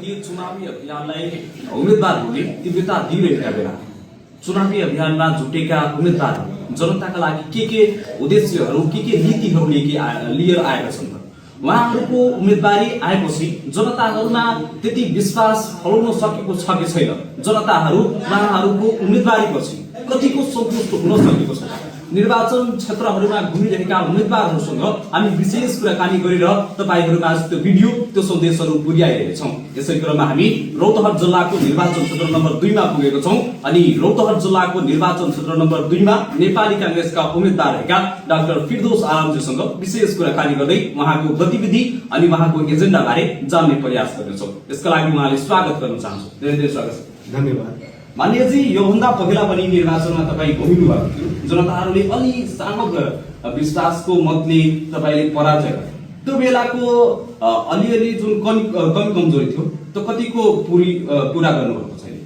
कि चुनावी अभियानलाई उम्मेदवारहरूले तीव्रता दिइरहेका बेला चुनावी अभियानमा जुटेका उम्मेदवार जनताका लागि के उद्देश्यहरू के नीतिहरू लिएर आएका छन्। उहाँहरूको उम्मेदवारी आएपछि जनताहरूमा त्यति विश्वास फलाउन सकेको छ कि छैन, जनताहरू उहाँहरूको उम्मेदवारीपछि कतिको सन्तुष्ट हुन सकेको छ। निर्वाचन क्षेत्रहरूमा घुमिरहेका उम्मेदवारहरूसँग हामी विशेष कुराकानी गरेर तपाईहरुमाझ त्यो भिडियो त्यो सन्देशहरू पुर्याइरहेका छौं। यसै क्रममा हामी रौतहट जिल्लाको निर्वाचन क्षेत्र नम्बर 2 मा पुगेका छौं अनि रौतहट जिल्लाको निर्वाचन क्षेत्र नम्बर 2 मा नेपाली कांग्रेसका उम्मेदवार रहेका डाक्टर फिरदौस आलमजीसँग विशेष कुराकानी गर्दै उहाँको गतिविधि अनि उहाँको एजेन्डा बारे जान्ने प्रयास गर्नेछौं। यसका लागि उहाँले स्वागत गर्न चाहन्छु। धेरै धेरै स्वागत छ। धन्यवाद। मान्यजी, योभन्दा पहिला पनि निर्वाचनमा तपाईँ घुमिनु भएको थियो, जनताहरूले अलि सानो विश्वासको मतले तपाईले पराजय गरे। त्यो बेलाको अलिअलि जुन कमी कमजोरी थियो त्यो कतिको पूरा गर्नुभएको छैन?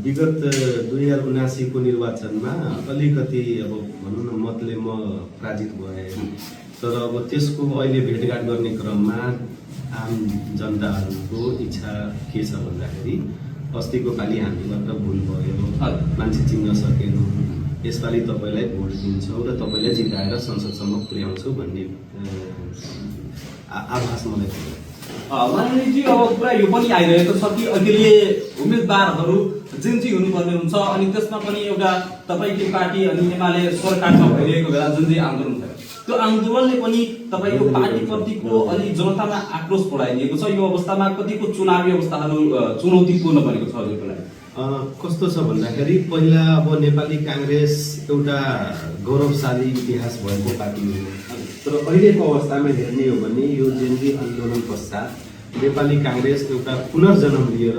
विगत 2079 को निर्वाचनमा अलिकति अब भनौँ न मतले म पराजित भए, तर अब त्यसको अहिले भेटघाट गर्ने क्रममा आम जनताहरूको इच्छा के छ भन्दाखेरि अस्तिको पालि हामीबाट भुल भयो, मान्छे चिन्न सकेनौँ, यसपालि तपाईलाई भोट दिन्छौँ र तपाईलाई जिताएर संसदसम्म पुर्याउँछौँ भन्ने आभास मलाई थियो। माननीयजी, अब पुरा यो पनि आइरहेको छ कि अहिले उम्मेदवारहरू जेन्जी हुनुपर्ने हुन्छ अनि त्यसमा पनि एउटा तपाईकै पार्टी अनि एमाले सरकारमा भइरहेको बेला जुन चाहिँ आन्दोलन भयो, त्यो आन्दोलनले पनि तपाईको पार्टीप्रतिको अलि जनतामा आक्रोश बढाइदिएको छ। यो अवस्थामा कतिको चुनावी अवस्थाहरू चुनौतीपूर्ण बनेको छ हजुरको लागि? कस्तो छ भन्दाखेरि पहिला अब नेपाली कांग्रेस एउटा गौरवशाली इतिहास भएको पार्टी हो, तर अहिलेको अवस्थामा हेर्ने हो भने यो जेन्जी आन्दोलन पश्चात नेपाली कांग्रेस एउटा पुनर्जन्म लिएर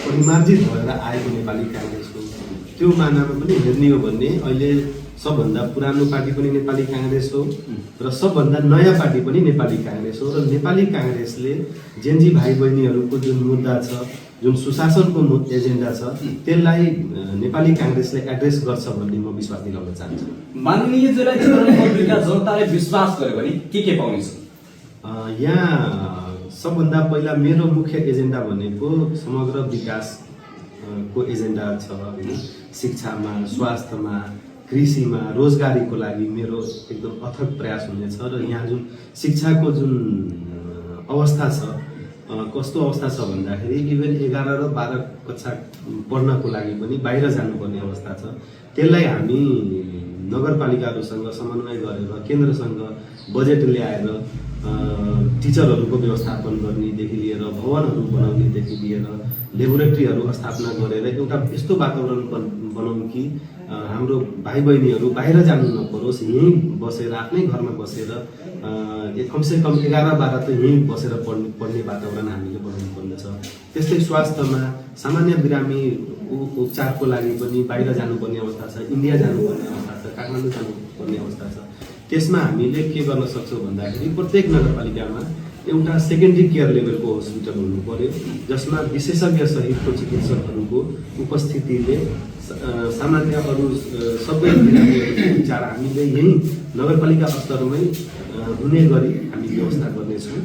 परिमार्जित भएर आएको नेपाली कांग्रेस हो। त्यो मानामा पनि हेर्ने हो भने अहिले सबभन्दा पुरानो पार्टी पनि नेपाली कांग्रेस हो र सबभन्दा नयाँ पार्टी पनि नेपाली कांग्रेस हो। र नेपाली कांग्रेसले जेन्जी भाइ बहिनीहरूको जुन मुद्दा छ, जुन सुशासनको एजेन्डा छ, त्यसलाई नेपाली कांग्रेसले एड्रेस गर्छ भन्ने म विश्वास दिलाउन चाहन्छु। माननीय जनताले विश्वास गर्यो भने के पाउनेछ? यहाँ सबभन्दा पहिला मेरो मुख्य एजेन्डा भनेको समग्र विकास को एजेन्डा छ। शिक्षामा, स्वास्थ्यमा, कृषिमा, रोजगारीको लागि मेरो एकदम अथक प्रयास हुनेछ। र यहाँ जुन शिक्षाको जुन अवस्था छ, कस्तो अवस्था छ भन्दाखेरि इभन 11 र 12 कक्षा पढ्नको लागि पनि बाहिर जानुपर्ने अवस्था छ। त्यसलाई हामी नगरपालिकाहरूसँग समन्वय गरेर केन्द्रसँग बजेट ल्याएर टिचरहरूको व्यवस्थापन गर्नेदेखि लिएर भवनहरू बनाउनेदेखि लिएर लेबोरेटरीहरू स्थापना गरेर एउटा यस्तो वातावरण बनाउँ कि हाम्रो भाइ बहिनीहरू बाहिर जानु नपरोस्, यहीँ बसेर आफ्नै घरमा बसेर कमसे कम 11-12 त यहीँ बसेर पढ्ने वातावरण हामीले बनाउनु पर्नेछ। त्यस्तै स्वास्थ्यमा सामान्य बिरामी उपचारको लागि पनि बाहिर जानुपर्ने अवस्था छ, इन्डिया जानुपर्ने अवस्था छ, काठमाडौँ जानुपर्ने अवस्था छ। त्यसमा हामीले के गर्न सक्छौँ भन्दाखेरि प्रत्येक नगरपालिकामा एउटा सेकेन्डरी केयर लेभलको हस्पिटल हुनु पर्यो, जसमा विशेषज्ञ सहितको चिकित्सकहरूको उपस्थितिले सामान्य अरू सबै बिरामीहरूको उपचार हामीले यही नगरपालिका स्तरमै हुने गरी हामी व्यवस्था गर्नेछौँ।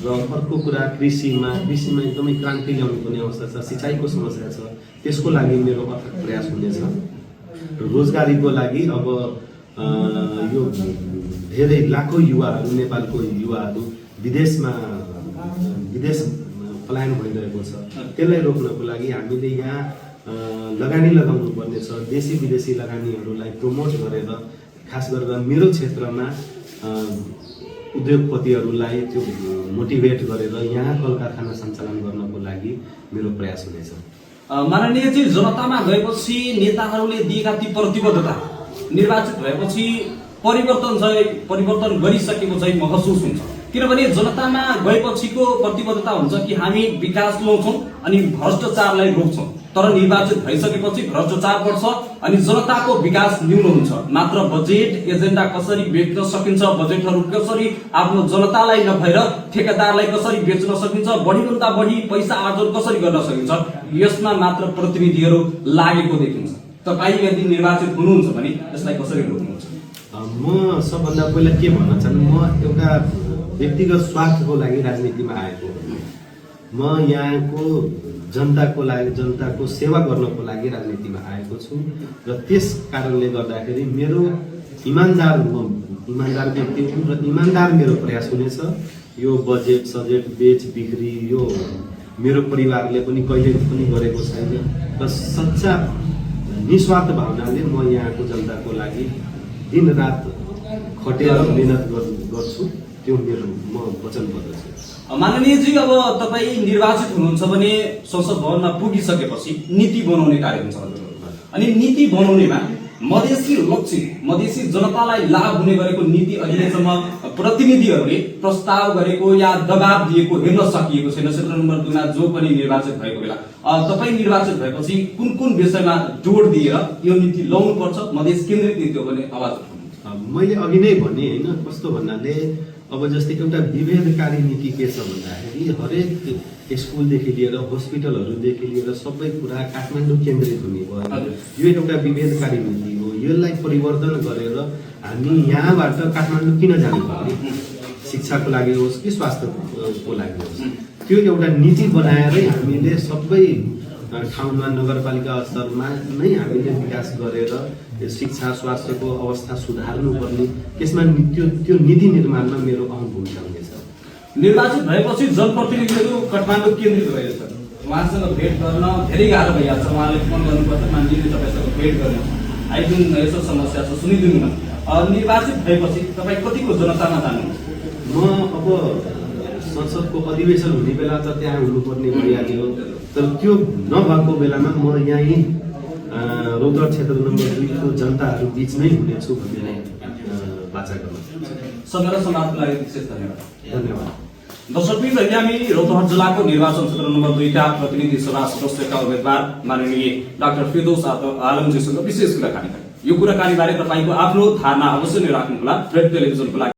र अर्को कुरा कृषिमा एकदमै क्रान्ति ल्याउनु पर्ने अवस्था छ, सिँचाइको समस्या छ, त्यसको लागि मेरो अथक प्रयास हुनेछ। रोजगारीको लागि अब यो धेरै लाखौं युवाहरू, नेपालको युवाहरू विदेश पलायन भइरहेको छ, त्यसलाई रोक्नको लागि हामीले यहाँ लगानी लगाउनु पर्नेछ। देशी विदेशी लगानीहरूलाई प्रमोट गरेर खास गरेर मेरो क्षेत्रमा उद्योगपतिहरूलाई त्यो मोटिभेट गरेर यहाँ कल कारखाना सञ्चालन गर्नको लागि मेरो प्रयास हुनेछ। माननीयजी, जनतामा गएपछि नेताहरूले दिएका ती प्रतिबद्धता निर्वाचित भएपछि परिवर्तन गरिसकेको चाहिँ महसुस हुन्छ। किनभने जनतामा गएपछिको प्रतिबद्धता हुन्छ कि हामी विकास ल्याउँछौँ अनि भ्रष्टाचारलाई रोक्छौँ, तर निर्वाचित भइसकेपछि भ्रष्टाचार बढ्छ अनि जनताको विकास न्यून हुन्छ। मात्र बजेट एजेन्डा कसरी बेच्न सकिन्छ, बजेटहरू कसरी आफ्नो जनतालाई नभएर ठेकेदारलाई कसरी बेच्न सकिन्छ, बढीभन्दा बढी पैसा आर्जन कसरी गर्न सकिन्छ, यसमा मात्र प्रतिनिधिहरू लागेको देखिन्छ। तपाईँ यदि निर्वाचित हुनुहुन्छ भने यसलाई कसरी रोक्नुहुन्छ? म सबभन्दा पहिला के भन्न चाहन्छु, म एउटा व्यक्तिगत स्वार्थको लागि राजनीतिमा आएको म यहाँको जनताको लागि, जनताको सेवा गर्नको लागि राजनीतिमा आएको छु र त्यस कारणले गर्दाखेरि मेरो इमान्दार व्यक्ति हुँ र इमान्दार मेरो प्रयास हुनेछ। यो बजेट सजेट बेच बिक्री यो मेरो परिवारले पनि कहिले पनि गरेको छैन र सच्चा निस्वार्थ भावनाले म यहाँको जनताको लागि दिन रात खटेर मेहनत गर्छु। त्यो मेरो म वचनबद्ध छु। माननीयजी, अब तपाईँ निर्वाचित हुनुहुन्छ भने संसद भवनमा पुगिसकेपछि नीति बनाउने कार्य हुन्छ अनि नीति बनाउनेमा मधेसी लक्षित मधेसी जनतालाई लाभ हुने गरेको नीति अहिलेसम्म प्रतिनिधिहरूले प्रस्ताव गरेको या दबाब दिएको हेर्न सकिएको छैन। क्षेत्र नम्बर 2 मा जो पनि निर्वाचित भएको बेला तपाईँ निर्वाचित भएपछि कुन कुन विषयमा जोड दिएर यो नीति ल्याउनु पर्छ, मधेस केन्द्रित नीति हो भने आवाज उठाउनु? मैले अघि नै भने होइन, कस्तो भन्नाले अब जस्तै एउटा विभेदकारी नीति के छ भन्दाखेरि हरेक स्कुलदेखि लिएर हस्पिटलहरूदेखि लिएर सबै कुरा काठमाडौँ केन्द्रित हुने भयो। यो एउटा विभेदकारी नीति हो। यसलाई परिवर्तन गरेर हामी यहाँबाट काठमाडौँ किन जानु पर्ने, शिक्षाको लागि होस् कि स्वास्थ्यको लागि होस्, त्यो एउटा नीति बनाएरै हामीले सबै ठाउँमा नगरपालिका स्तरमा नै हामीले विकास गरेर शिक्षा स्वास्थ्यको अवस्था सुधार्नुपर्ने, त्यसमा त्यो नीति निर्माणमा मेरो अहम भूमिका हुनेछ। निर्वाचित भएपछि जनप्रतिनिधिहरू काठमाडौँ केन्द्रित भएछ। उहाँसँग भेट गर्न धेरै गाह्रो भइहाल्छ। उहाँले फोन गर्नुपर्छ, मान्छेले तपाईँसँग भेट गर्ने आइदिनु, यसो समस्या छ सुनिदिनु न। निर्वाचित भएपछि तपाईँ कतिको जनतामा जानुहुन्छ? म अब संसदको अधिवेशन हुने बेला त त्यहाँ हुनुपर्ने भइहाल्यो, तर त्यो नभएको बेलामा म यहीँ रौतहट क्षेत्र नम्बर 2 को जनताहरू बिचमै हुनेछु भन्ने बाचा गर्न चाहन्छु। समय र समाजको लागि विशेष धन्यवाद। धन्यवाद। दर्शकवृन्द, अहिले हामी रौतहट जिल्लाको निर्वाचन क्षेत्र नम्बर 2 का प्रतिनिधि सभा सदस्यका उम्मेद्वार माननीय डाक्टर फिरदौस आलमजीसँग विशेष कुराकानी गऱ्यौँ। यो कुराकानीबारे तपाईँको आफ्नो धारणा अवश्य नै राख्नुहोला। रेड टेलिभिजनको लागि